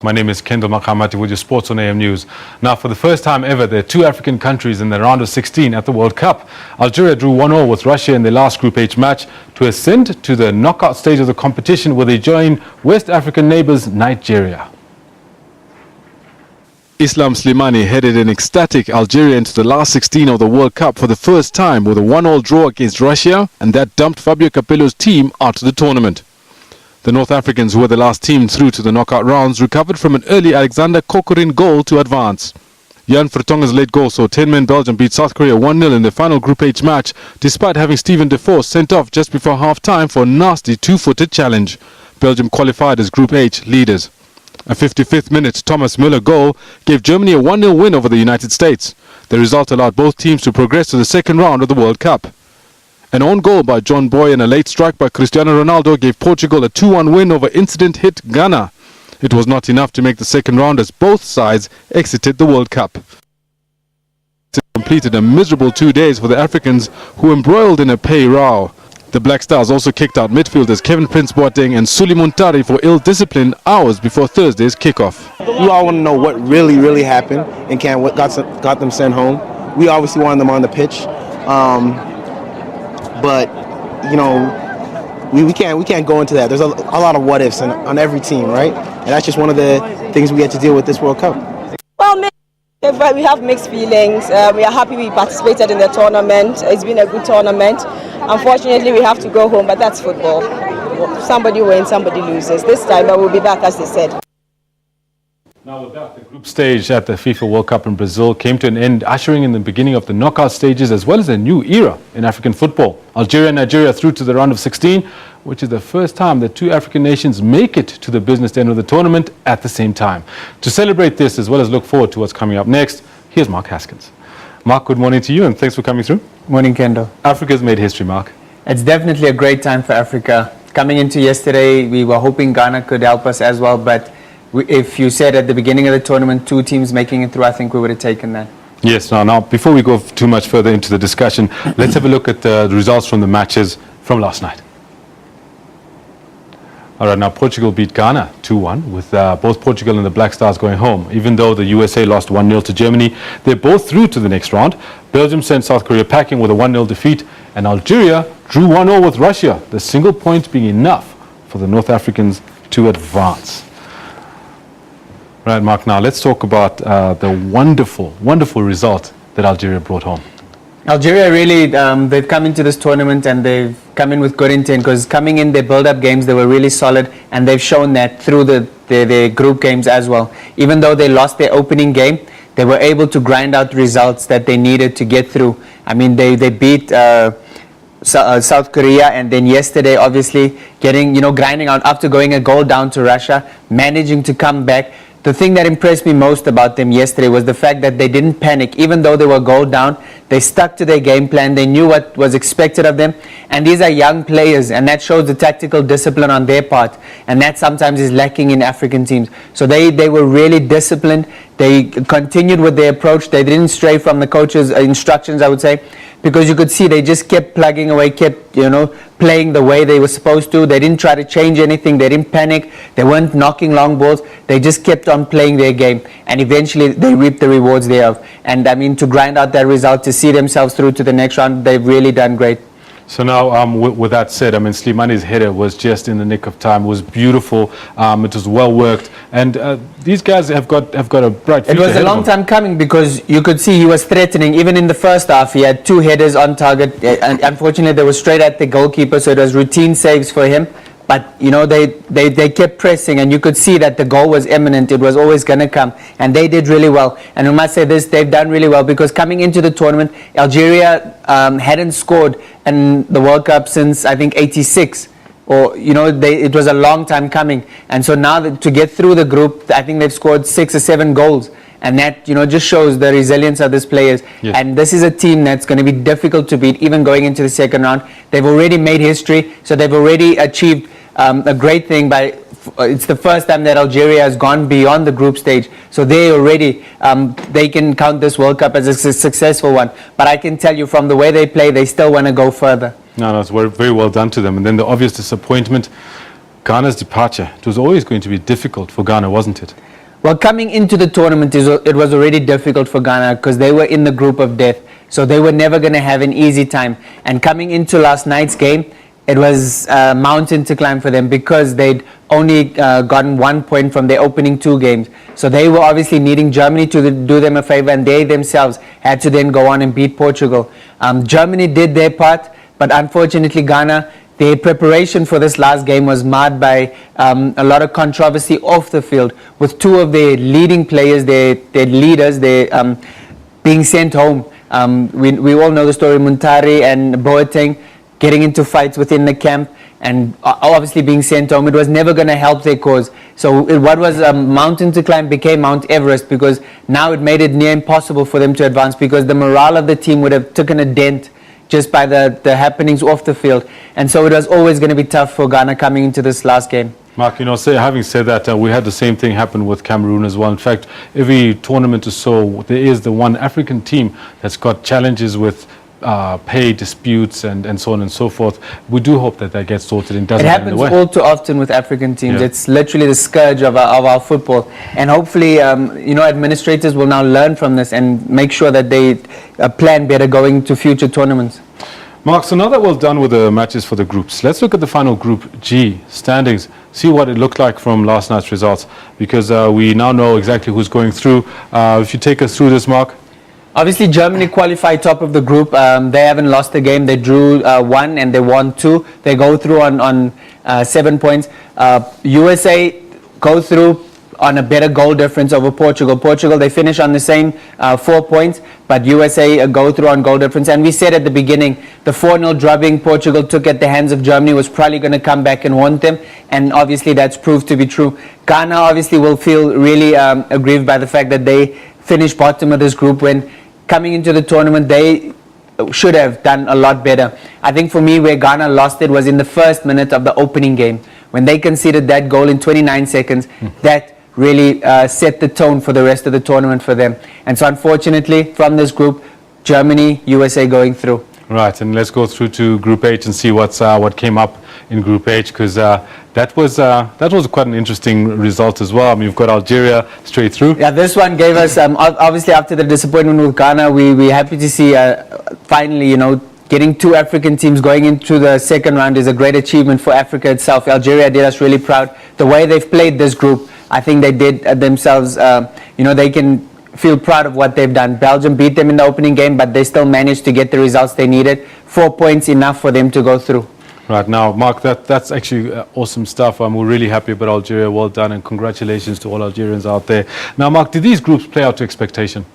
My name is Kendall Makamati with your Sports on AM News. Now, for the first time ever, there are two African countries in the round of 16 at the World Cup. Algeria drew 1-1 with Russia in their last Group H match to ascend to the knockout stage of the competition, where they join West African neighbours Nigeria. Islam Slimani headed an ecstatic Algeria into the last 16 of the World Cup for the first time with a 1-1 draw against Russia, and that dumped Fabio Capello's team out of the tournament. The North Africans, who were the last team through to the knockout rounds, recovered from an early Alexander Kokorin goal to advance. Jan Vertonghen's late goal saw 10-man Belgium beat South Korea 1-0 in their final Group H match, despite having Steven Defoe sent off just before half-time for a nasty two-footed challenge. Belgium qualified as Group H leaders. A 55th minute Thomas Müller goal gave Germany a 1-0 win over the United States. The result allowed both teams to progress to the second round of the World Cup. An own goal by John Boy and a late strike by Cristiano Ronaldo gave Portugal a 2-1 win over incident-hit Ghana. It was not enough to make the second round, as both sides exited the World Cup. It completed a miserable 2 days for the Africans, who embroiled in a pay row. The Black Stars also kicked out midfielders Kevin Prince Boateng and Suli Muntari for ill discipline hours before Thursday's kickoff. We all want to know what really happened and what got them sent home. We obviously wanted them on the pitch. But, you know, we can't go into that. There's a lot of what ifs on every team, right? And that's just one of the things we get to deal with this World Cup. Well, we have mixed feelings. We are happy we participated in the tournament. It's been a good tournament. Unfortunately, we have to go home, but that's football. Somebody wins, somebody loses. This time, we'll be back, as they said. Now, with that, the group stage at the FIFA World Cup in Brazil came to an end, ushering in the beginning of the knockout stages as well as a new era in African football. Algeria and Nigeria through to the round of 16, which is the first time that two African nations make it to the business end of the tournament at the same time. To celebrate this as well as look forward to what's coming up next, here's Mark Haskins. Mark, good morning to you and thanks for coming through. Morning, Kendall. Africa's made history, Mark. It's definitely a great time for Africa. Coming into yesterday, we were hoping Ghana could help us as well, but if you said at the beginning of the tournament, two teams making it through, I think we would have taken that. Yes. Now, before we go too much further into the discussion, let's have a look at the results from the matches from last night. All right, now Portugal beat Ghana 2-1, with both Portugal and the Black Stars going home. Even though the USA lost 1-0 to Germany, they're both through to the next round. Belgium sent South Korea packing with a 1-0 defeat, and Algeria drew 1-0 with Russia, the single point being enough for the North Africans to advance. Right, Mark, now let's talk about the wonderful result that Algeria brought home. Algeria really, they've come into this tournament and they've come in with good intent, because coming in their build-up games, they were really solid, and they've shown that through their group games as well. Even though they lost their opening game, they were able to grind out results that they needed to get through. I mean, they beat South Korea, and then yesterday, obviously, grinding out after going a goal down to Russia, managing to come back. The thing that impressed me most about them yesterday was the fact that they didn't panic. Even though they were goal down, they stuck to their game plan. They knew what was expected of them. And these are young players, and that shows the tactical discipline on their part. And that sometimes is lacking in African teams. So they were really disciplined. They continued with their approach. They didn't stray from the coach's instructions, I would say, because you could see they just kept plugging away, kept playing the way they were supposed to. They didn't try to change anything. They didn't panic. They weren't knocking long balls. They just kept on playing their game, and eventually they reaped the rewards thereof. And I mean, to grind out that result, to see themselves through to the next round, they've really done great. So now, with that said, I mean, Slimani's header was just in the nick of time. It was beautiful. It was well worked, and these guys have got a bright future. It was a long time coming, because you could see he was threatening. Even in the first half, he had two headers on target, and unfortunately, they were straight at the goalkeeper. So it was routine saves for him. But they kept pressing, and you could see that the goal was imminent. It was always going to come, and they did really well. And we must say this: they've done really well, because coming into the tournament, Algeria hadn't scored in the World Cup since, I think, '86. Or it was a long time coming, and so now to get through the group, I think they've scored 6 or 7 goals. And that just shows the resilience of these players. Yes. And this is a team that's going to be difficult to beat, even going into the second round. They've already made history, so they've already achieved a great thing by. It's the first time that Algeria has gone beyond the group stage, so they already they can count this World Cup as a successful one. But I can tell you, from the way they play, they still want to go further. No, it's very well done to them. And then the obvious disappointment Ghana's departure, it was always going to be difficult for Ghana, wasn't it? Well, coming into the tournament, it was already difficult for Ghana because they were in the group of death. So they were never going to have an easy time. And coming into last night's game, it was a mountain to climb for them because they'd only gotten 1 point from their opening 2 games. So they were obviously needing Germany to do them a favor, and they themselves had to then go on and beat Portugal. Germany did their part, but unfortunately Ghana, their preparation for this last game was marred by a lot of controversy off the field, with 2 of their leading players, their leaders, being sent home. We all know the story, Muntari and Boateng getting into fights within the camp and obviously being sent home. It was never going to help their cause. So what was a mountain to climb became Mount Everest, because now it made it near impossible for them to advance, because the morale of the team would have taken a dent just by the happenings off the field. And so it was always going to be tough for Ghana coming into this last game. Mark, having said that, we had the same thing happen with Cameroon as well. In fact, every tournament or so, there is the one African team that's got challenges with pay disputes and so on and so forth. We do hope that gets sorted and doesn't It get in the way. happens all too often with African teams. Yeah. It's literally the scourge of our football. And hopefully, administrators will now learn from this and make sure that they plan better going to future tournaments. Mark, so now that we're done with the matches for the groups, let's look at the final Group G standings, see what it looked like from last night's results, because we now know exactly who's going through. If you take us through this, Mark. Obviously, Germany qualified top of the group. They haven't lost a game. They drew 1 and they won 2. They go through on 7 points. USA go through on a better goal difference over Portugal. Portugal, they finish on the same 4 points, but USA go through on goal difference. And we said at the beginning, the 4-0 drubbing Portugal took at the hands of Germany was probably going to come back and haunt them, and obviously that's proved to be true. Ghana obviously will feel really aggrieved by the fact that they finished bottom of this group, when coming into the tournament they should have done a lot better. I think for me, where Ghana lost it was in the first minute of the opening game, when they conceded that goal in 29 seconds. That really set the tone for the rest of the tournament for them. And so unfortunately, from this group, Germany, USA going through. Right, and let's go through to Group H and see what came up in Group H, because that was quite an interesting result as well. I mean, you've got Algeria straight through. Yeah, this one gave us, obviously after the disappointment with Ghana, we're happy to see finally, getting 2 African teams going into the second round is a great achievement for Africa itself. Algeria did us really proud. The way they've played this group, I think they did themselves, they can feel proud of what they've done. Belgium beat them in the opening game, but they still managed to get the results they needed. 4 points enough for them to go through. Right, now, Mark, that's actually awesome stuff. We're really happy about Algeria. Well done, and congratulations to all Algerians out there. Now, Mark, did these groups play out to expectation?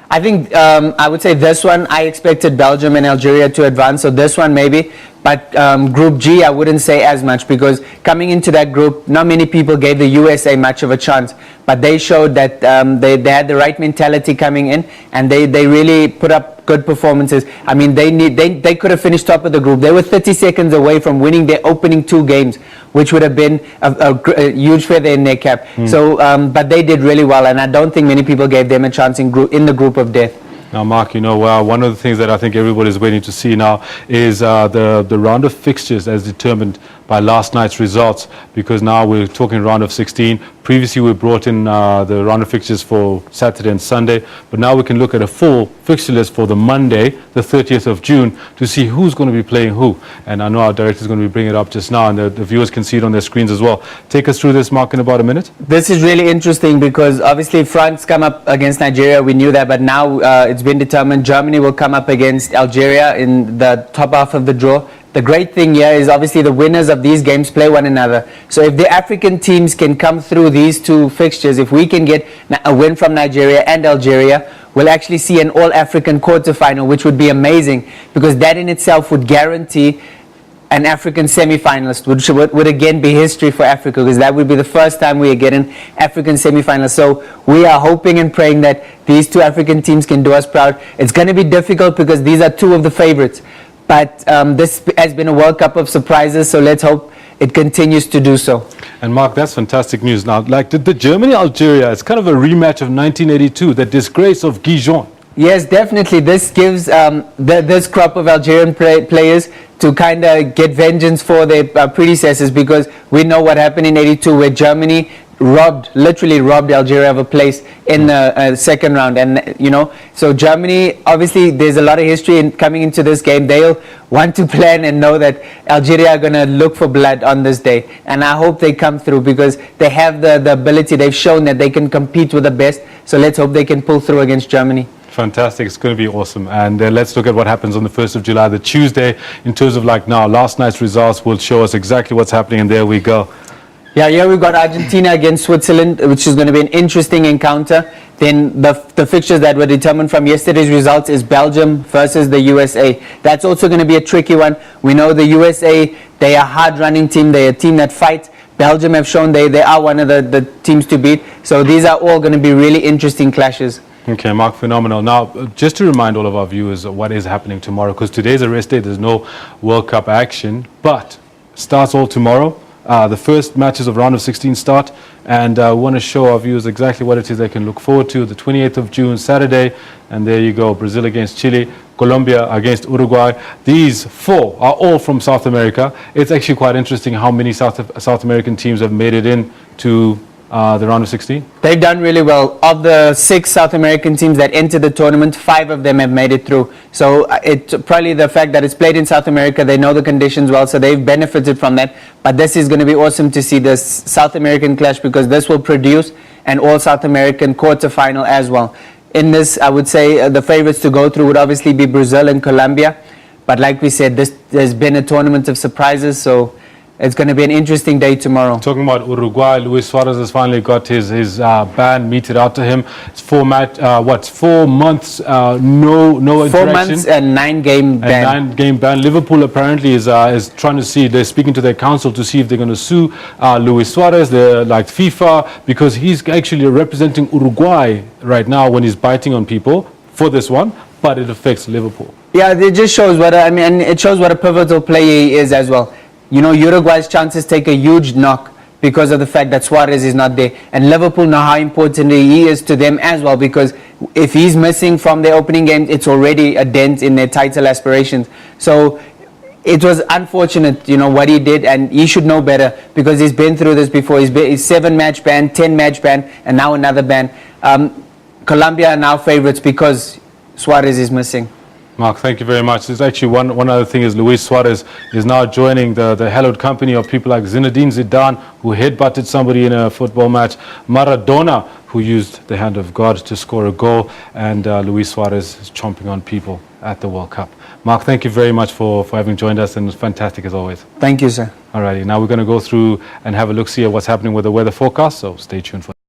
I think I would say this one, I expected Belgium and Algeria to advance, so this one maybe. But Group G, I wouldn't say as much, because coming into that group, not many people gave the USA much of a chance. But they showed that they had the right mentality coming in, and they really put up good performances. I mean, they could have finished top of the group. They were 30 seconds away from winning their opening 2 games, which would have been a huge feather in their cap. So, but they did really well, and I don't think many people gave them a chance in the group of death. Now, Mark, one of the things that I think everybody's waiting to see now is the round of fixtures as determined by last night's results, because now we're talking round of 16. Previously, we brought in the round of fixtures for Saturday and Sunday, but now we can look at a full fixture list for the Monday, the 30th of June, to see who's going to be playing who. And I know our director is going to be bringing it up just now, and the viewers can see it on their screens as well. Take us through this, Mark, in about a minute. This is really interesting, because obviously France come up against Nigeria, we knew that, but now it's been determined Germany will come up against Algeria in the top half of the draw. The great thing here is obviously the winners of these games play one another. So if the African teams can come through these 2 fixtures, if we can get a win from Nigeria and Algeria, we'll actually see an all-African quarterfinal, which would be amazing, because that in itself would guarantee an African semi-finalist, which would again be history for Africa, because that would be the first time we are getting African semi-finalists. So we are hoping and praying that these 2 African teams can do us proud. It's going to be difficult because these are 2 of the favorites. But this has been a World Cup of surprises, so let's hope it continues to do so. And Mark, that's fantastic news. Now, like the Germany-Algeria, it's kind of a rematch of 1982, the disgrace of Gijon. Yes, definitely. This gives this crop of Algerian players to kind of get vengeance for their predecessors, because we know what happened in '82 where Germany literally robbed Algeria of a place in the second round. And so Germany, obviously there's a lot of history in coming into this game. They'll want to plan and know that Algeria are going to look for blood on this day, and I hope they come through, because they have the ability. They've shown that they can compete with the best, so let's hope they can pull through against Germany. Fantastic. It's going to be awesome. And let's look at what happens on the 1st of July, the Tuesday, in terms of last night's results will show us exactly what's happening, and there we go. Yeah, here we've got Argentina against Switzerland, which is going to be an interesting encounter. Then the fixtures that were determined from yesterday's results is Belgium versus the USA. That's also going to be a tricky one. We know the USA, they are a hard-running team. They're a team that fights. Belgium have shown they are one of the teams to beat. So these are all going to be really interesting clashes. Okay, Mark, phenomenal. Now, just to remind all of our viewers what is happening tomorrow, because today's a rest day, there's no World Cup action, but starts all tomorrow. The first matches of round of 16 start, and we want to show our viewers exactly what it is they can look forward to. The 28th of June, Saturday, and there you go, Brazil against Chile, Colombia against Uruguay. These 4 are all from South America. It's actually quite interesting how many South American teams have made it in to the round of 16. They've done really well. Of the 6 South American teams that entered the tournament, 5 of them have made it through. So it's probably the fact that it's played in South America, they know the conditions well, so they've benefited from that. But this is going to be awesome to see this South American clash, because this will produce an all South American quarterfinal as well. In this, I would say the favorites to go through would obviously be Brazil and Colombia. But like we said, there's been a tournament of surprises, so it's going to be an interesting day tomorrow. Talking about Uruguay, Luis Suarez has finally got his ban meted out to him. It's 4 months, no interaction. 4 months and 9-game ban. 9-game ban. Liverpool apparently is trying to see, they're speaking to their council to see if they're going to sue Luis Suarez, like FIFA, because he's actually representing Uruguay right now when he's biting on people for this one, but it affects Liverpool. Yeah, it just shows it shows what a pivotal player he is as well. Uruguay's chances take a huge knock because of the fact that Suarez is not there. And Liverpool know how important he is to them as well, because if he's missing from their opening game, it's already a dent in their title aspirations. So it was unfortunate, what he did, and he should know better, because he's been through this before. He's 7-match ban, 10-match ban, and now another ban. Colombia are now favorites because Suarez is missing. Mark, thank you very much. There's actually one other thing is Luis Suarez is now joining the hallowed company of people like Zinedine Zidane, who headbutted somebody in a football match, Maradona, who used the hand of God to score a goal, and Luis Suarez is chomping on people at the World Cup. Mark, thank you very much for having joined us, and it was fantastic as always. Thank you, sir. Alrighty, now we're going to go through and have a look, see at what's happening with the weather forecast, so stay tuned for